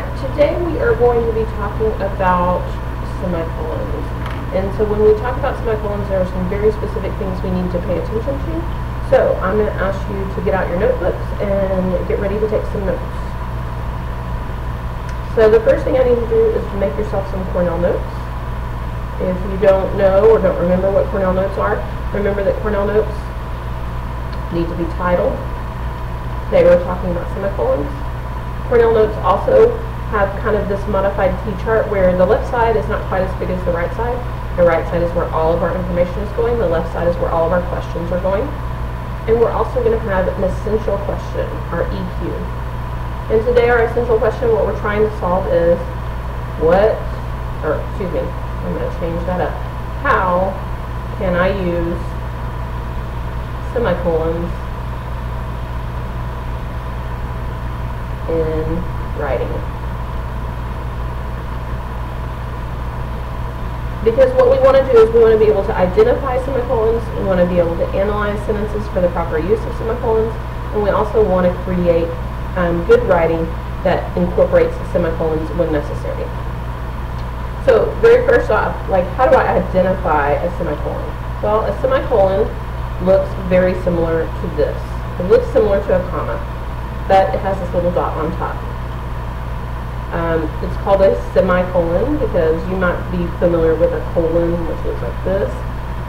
Alright, today we are going to be talking about semicolons. And so when we talk about semicolons, there are some very specific things we need to pay attention to. So I'm going to ask you to get out your notebooks and get ready to take some notes. So the first thing I need to do is to make yourself some Cornell notes. If you don't know or don't remember what Cornell notes are, remember that Cornell notes need to be titled. They were talking about semicolons. Cornell notes also have kind of this modified T-chart where the left side is not quite as big as the right side. The right side is where all of our information is going. The left side is where all of our questions are going. And we're also going to have an essential question, our EQ. And today our essential question, what we're trying to solve is I'm going to change that up. How can I use semicolons in writing? Because what we want to do is we want to be able to identify semicolons, we want to be able to analyze sentences for the proper use of semicolons, and we also want to create good writing that incorporates semicolons when necessary. So very first off, how do I identify a semicolon? Well, a semicolon looks very similar to this. It looks similar to a comma, but it has this little dot on top. It's called a semicolon because you might be familiar with a colon, which looks like this,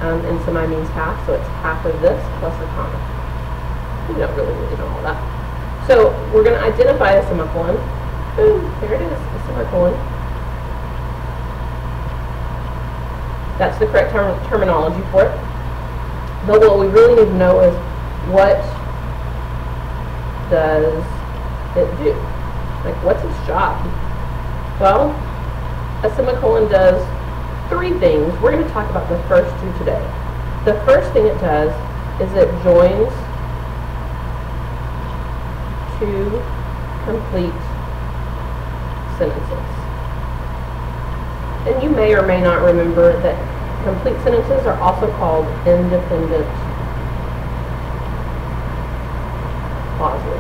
and semi means half, so it's half of this plus a comma. You don't really know all that. So we're going to identify a semicolon. Boom, there it is, a semicolon. That's the correct terminology for it. But what we really need to know is what does it do? What's its job? Well, a semicolon does three things. We're going to talk about the first two today. The first thing it does is it joins two complete sentences. And you may or may not remember that complete sentences are also called independent clauses.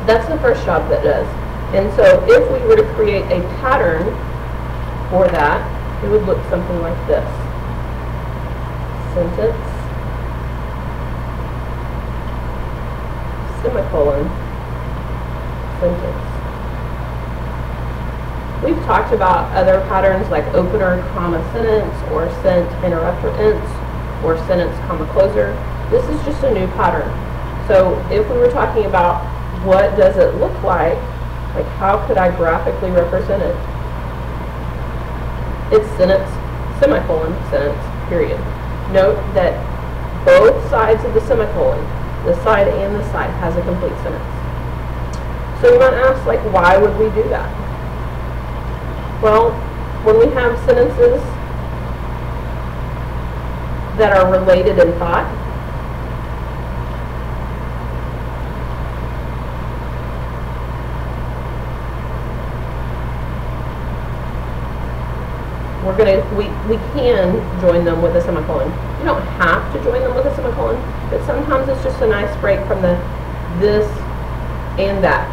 That's the first job that does. And so if we were to create a pattern for that, it would look something like this. Sentence, semicolon, sentence. We've talked about other patterns like opener, comma, sentence, or sent, interrupter, ends, or sentence, comma, closer. This is just a new pattern. So if we were talking about what does it look like how could I graphically represent it? It's sentence, semicolon, sentence, period. Note that both sides of the semicolon, the side and the side, has a complete sentence. So you might ask, why would we do that? Well, when we have sentences that are related in thought, we can join them with a semicolon. You don't have to join them with a semicolon, but sometimes it's just a nice break from the this and that,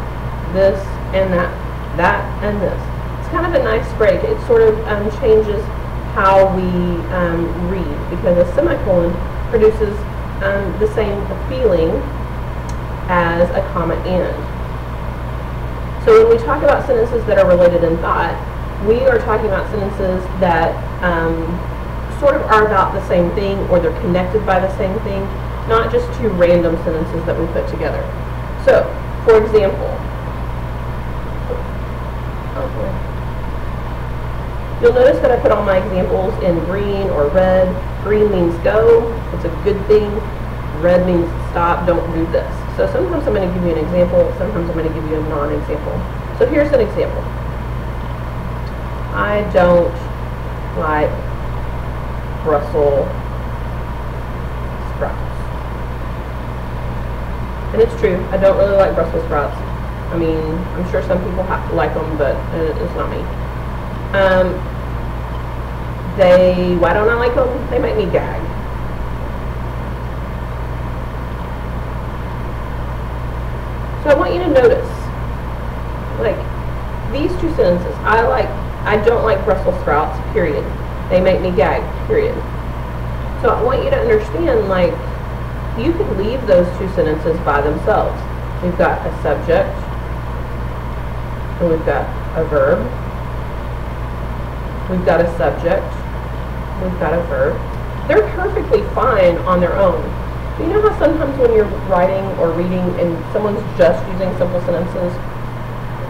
this and that, that and this. It's kind of a nice break. It sort of changes how we read, because a semicolon produces the same feeling as a comma and. So when we talk about sentences that are related in thought, we are talking about sentences that sort of are about the same thing, or they're connected by the same thing, not just two random sentences that we put together. So, for example, you'll notice that I put all my examples in green or red. Green means go, it's a good thing. Red means stop, don't do this. So sometimes I'm going to give you an example, sometimes I'm going to give you a non-example. So here's an example. I don't like Brussels sprouts. And it's true, I don't really like Brussels sprouts. I mean, I'm sure some people like them, but it's not me. Why don't I like them? They make me gag. So I want you to notice, like, these two sentences. I don't like Brussels sprouts, period. They make me gag, period. So I want you to understand, like, you could leave those two sentences by themselves. We've got a subject, and we've got a verb. We've got a subject, we've got a verb. They're perfectly fine on their own. Do you know how sometimes when you're writing or reading and someone's just using simple sentences,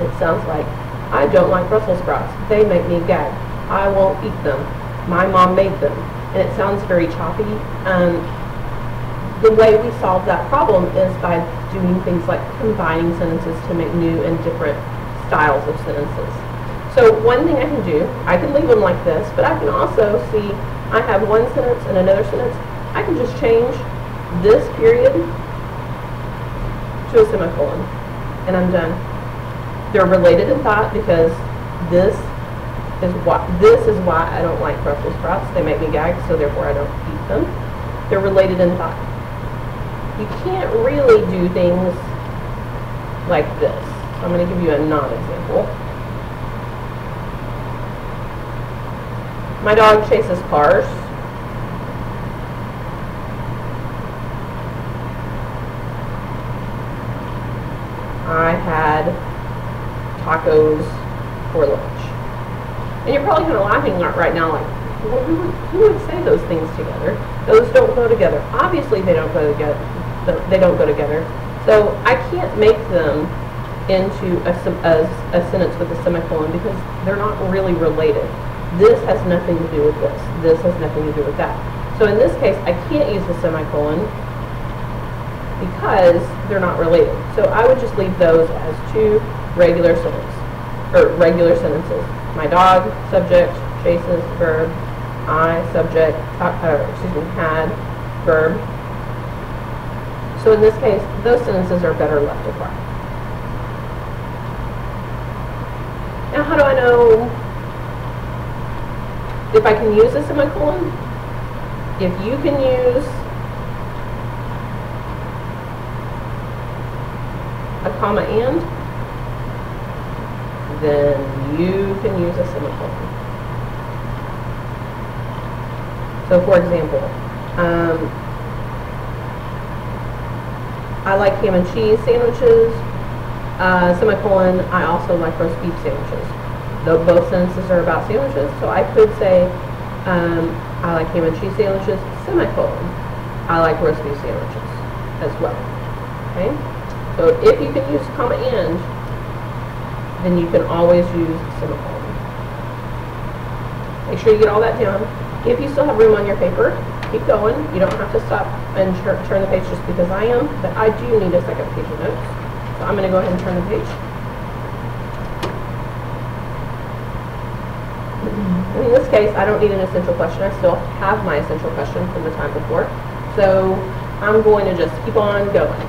it sounds like, I don't like Brussels sprouts. They make me gag. I won't eat them. My mom made them. And it sounds very choppy. The way we solve that problem is by doing things like combining sentences to make new and different styles of sentences. So one thing I can do, I can leave them like this, but I can also see I have one sentence and another sentence. I can just change this period to a semicolon, and I'm done. They're related in thought because this is why I don't like Brussels sprouts. They make me gag, so therefore I don't eat them. They're related in thought. You can't really do things like this. So I'm going to give you a non-example. My dog chases cars. I had tacos for lunch. And you're probably kind of laughing right now, like, well, who would say those things together? Those don't go together. Obviously, they don't go together. So I can't make them into a sentence with a semicolon because they're not really related. This has nothing to do with this. This has nothing to do with that. So in this case, I can't use the semicolon because they're not related. So I would just leave those as two regular sentences. My dog, subject, chases, verb. I, subject, had, verb. So in this case, those sentences are better left apart. Now, how do I know if I can use a semicolon? If you can use a comma and, then you can use a semicolon. So for example, I like ham and cheese sandwiches, semicolon, I also like roast beef sandwiches. Though both sentences are about sandwiches, so I could say, I like ham and cheese sandwiches, semicolon, I like roast beef sandwiches as well. Okay? So if you can use comma and, then you can always use semicolon. Make sure you get all that down. If you still have room on your paper, keep going. You don't have to stop and turn the page just because I am, but I do need a second page of notes. So I'm going to go ahead and turn the page. In this case, I don't need an essential question. I still have my essential question from the time before. So I'm going to just keep on going.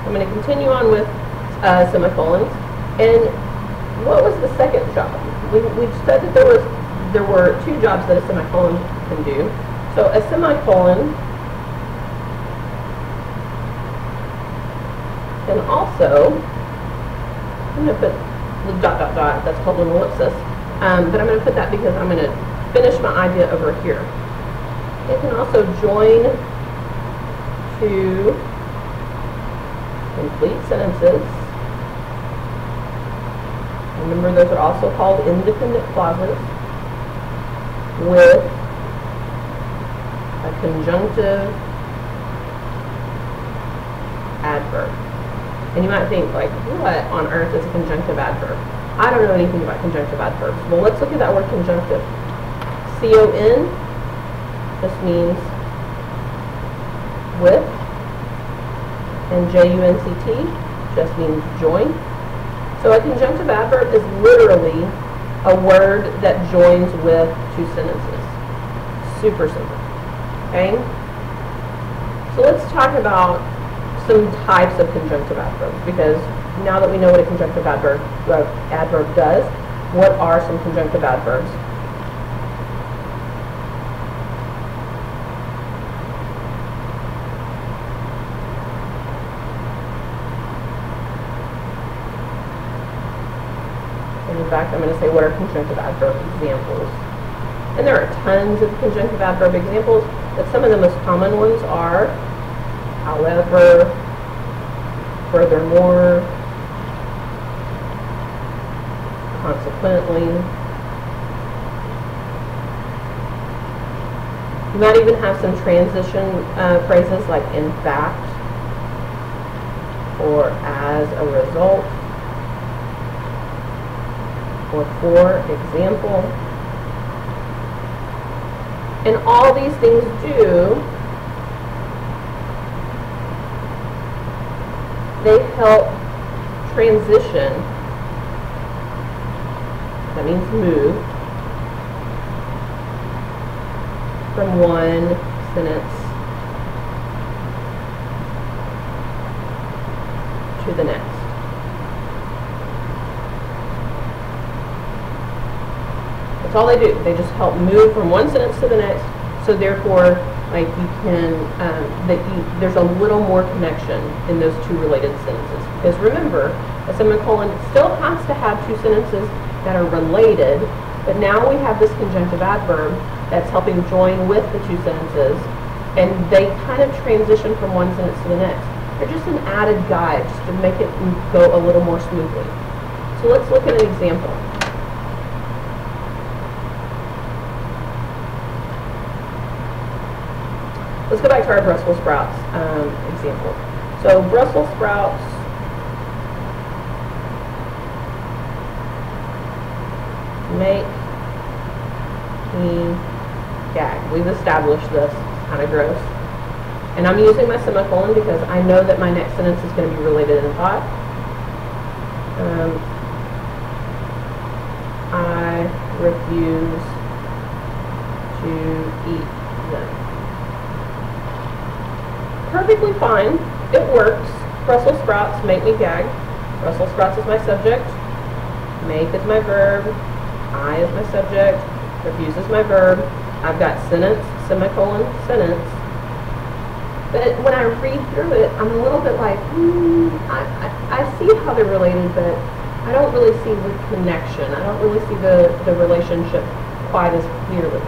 I'm going to continue on with semicolons. And what was the second job? We said that there were two jobs that a semicolon can do. So a semicolon can also, I'm going to put the dot, dot, dot, that's called an ellipsis. But I'm going to put that because I'm going to finish my idea over here. It can also join two complete sentences. Remember, those are also called independent clauses with a conjunctive adverb. And you might think, like, what on earth is a conjunctive adverb? I don't know anything about conjunctive adverbs. Well, let's look at that word conjunctive. C-O-N just means with, and J-U-N-C-T just means join. So a conjunctive adverb is literally a word that joins with two sentences. Super simple. Okay? So let's talk about some types of conjunctive adverbs, because now that we know what a conjunctive adverb does, what are some conjunctive adverbs? In fact, I'm going to say, what are conjunctive adverb examples? And there are tons of conjunctive adverb examples, but some of the most common ones are however, furthermore, consequently. You might even have some transition phrases like in fact, or as a result, or for example. And all these things do, they help transition, that means move, from one sentence to the next. That's all they do. They just help move from one sentence to the next. So therefore, like you can, there's a little more connection in those two related sentences. Because remember, a semicolon still has to have two sentences that are related, but now we have this conjunctive adverb that's helping join with the two sentences, and they kind of transition from one sentence to the next. They're just an added guide just to make it go a little more smoothly. So let's look at an example. Let's go back to our Brussels sprouts example. So Brussels sprouts make me gag. We've established this. It's kind of gross. And I'm using my semicolon because I know that my next sentence is going to be related in thought. I refuse to eat them. Perfectly fine. It works. Brussels sprouts make me gag. Brussels sprouts is my subject. Make is my verb. I is my subject. Refuse is my verb. I've got sentence, semicolon, sentence. But when I read through it, I'm a little bit like, I see how they're related, but I don't really see the connection. I don't really see the relationship quite as clearly.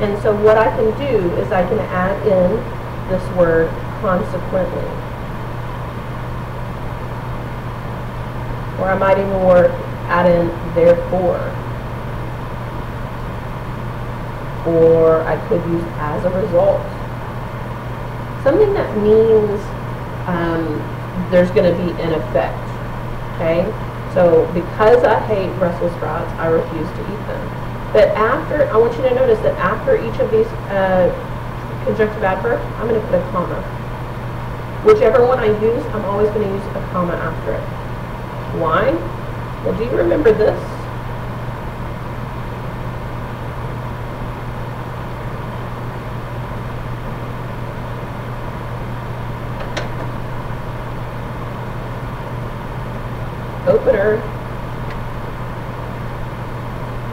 And so what I can do is I can add in this word consequently. Or I might even add in therefore. Or I could use as a result. Something that means there's going to be an effect. Okay? So because I hate Brussels sprouts, I refuse to eat them. But after, I want you to notice that after each of these conjunctive adverbs, I'm going to put a comma. Whichever one I use, I'm always going to use a comma after it. Why? Well, do you remember this? Opener,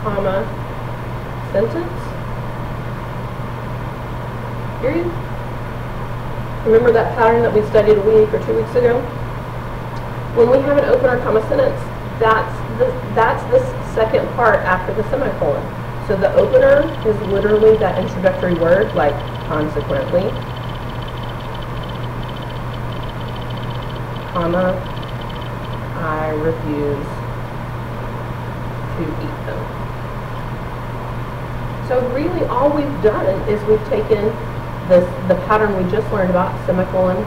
comma, sentence, period. Remember that pattern that we studied a week or 2 weeks ago? When we have an opener, comma, sentence, that's the second part after the semicolon. So the opener is literally that introductory word, like consequently, comma, I refuse to eat them. So really all we've done is we've taken the pattern we just learned about, semicolon,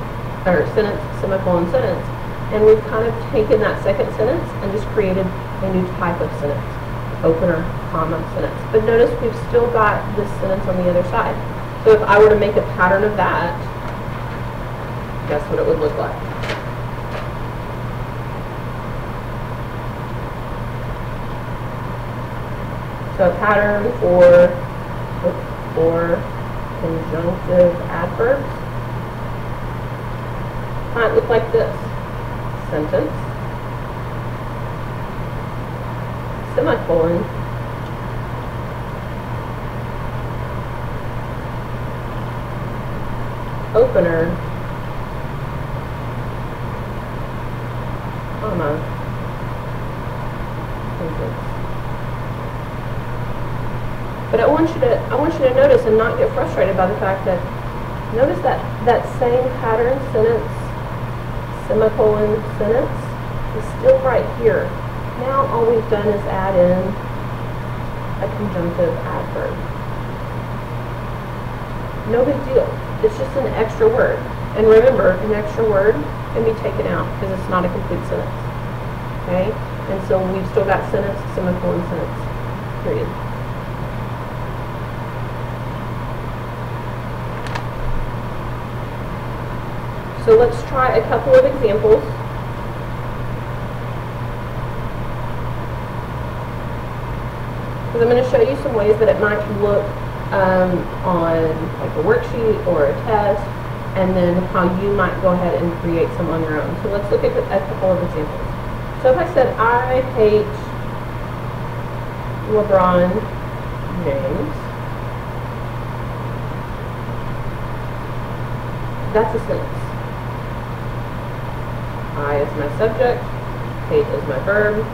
or sentence, semicolon, sentence, and we've kind of taken that second sentence and just created a new type of sentence, opener, comma, sentence. But notice we've still got this sentence on the other side. So if I were to make a pattern of that, guess what it would look like? So a pattern for conjunctive adverbs might look like this. Sentence, semicolon, opener, comma, sentence. But I want you to notice and not get frustrated by the fact that, notice that same pattern sentence, semicolon sentence, is still right here. Now all we've done is add in a conjunctive adverb. No big deal. It's just an extra word. And remember, an extra word can be taken out because it's not a complete sentence. Okay? And so we've still got sentence, semicolon, sentence, period. So let's try a couple of examples. Because I'm going to show you some ways that it might look on like a worksheet or a test, and then how you might go ahead and create some on your own. So let's look at a couple of examples. So if I said, I hate LeBron James, that's a sentence. I is my subject, hate is my verb,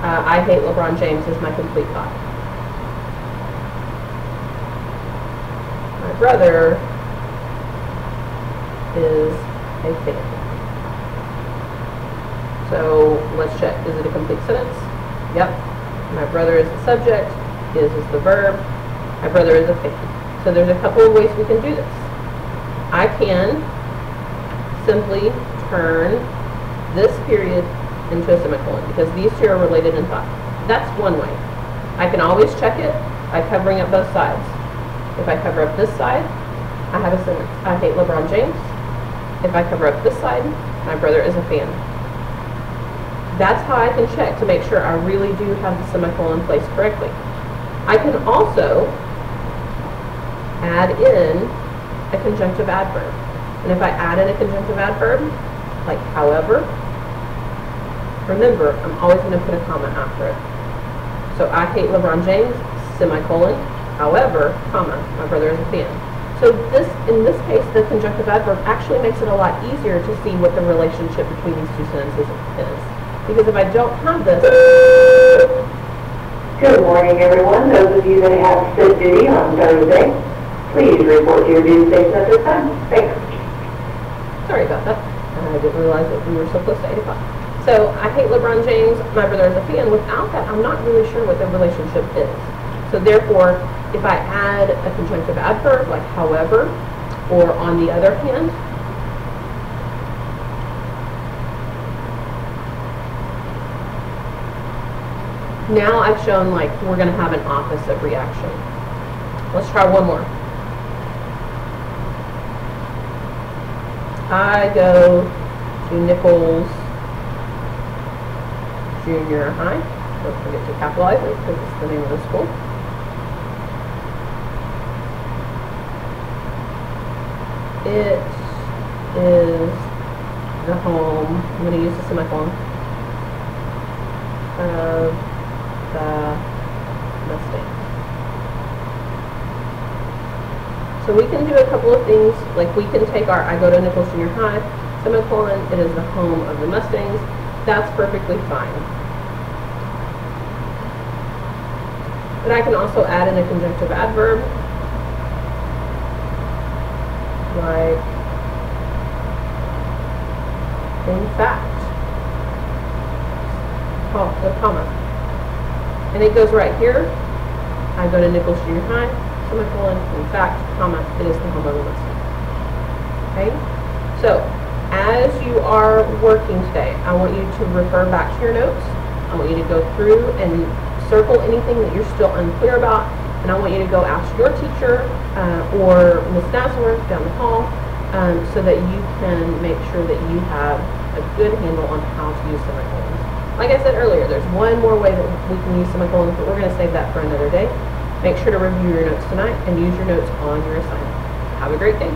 I hate LeBron James is my complete thought. My brother is a fan. So let's check. Is it a complete sentence? Yep. My brother is the subject. Is the verb. My brother is a fan. So there's a couple of ways we can do this. I can simply turn this period into a semicolon because these two are related in thought. That's one way. I can always check it by covering up both sides. If I cover up this side, I have a sentence. I hate LeBron James. If I cover up this side, my brother is a fan. That's how I can check to make sure I really do have the semicolon placed correctly. I can also add in a conjunctive adverb. And if I add in a conjunctive adverb, like however, remember, I'm always going to put a comma after it. So I hate LeBron James, semicolon, however, comma, my brother is a fan. So this, in this case, the conjunctive adverb actually makes it a lot easier to see what the relationship between these two sentences is. Because if I don't have this... Good morning, everyone. Those of you that have sit duty on Thursday, please report to your duty station at this time. Thanks. Sorry about that. I didn't realize that we were so close to 8 o'clock. So I hate LeBron James, my brother is a fan. Without that, I'm not really sure what the relationship is. So therefore, if I add a conjunctive adverb, like however, or on the other hand, now I've shown like we're going to have an opposite reaction. Let's try one more. I go to Nichols Junior High. Don't forget to capitalize it because it's the name of the school. It is the home, I'm going to use the semicolon, of the Mustangs. So we can do a couple of things, like we can take our I go to Nichols Junior High, semicolon, it is the home of the Mustangs. That's perfectly fine. But I can also add in a conjunctive adverb, like, in fact, a comma. And it goes right here. I go to Nichols Junior High, semicolon, in fact, comma, it is the home of the Mustangs. Okay? So, as you are working today, I want you to refer back to your notes. I want you to go through and circle anything that you're still unclear about, and I want you to go ask your teacher or Ms. Nazareth down the hall so that you can make sure that you have a good handle on how to use semicolons. Like I said earlier, there's one more way that we can use semicolons, but we're going to save that for another day. Make sure to review your notes tonight and use your notes on your assignment. Have a great day.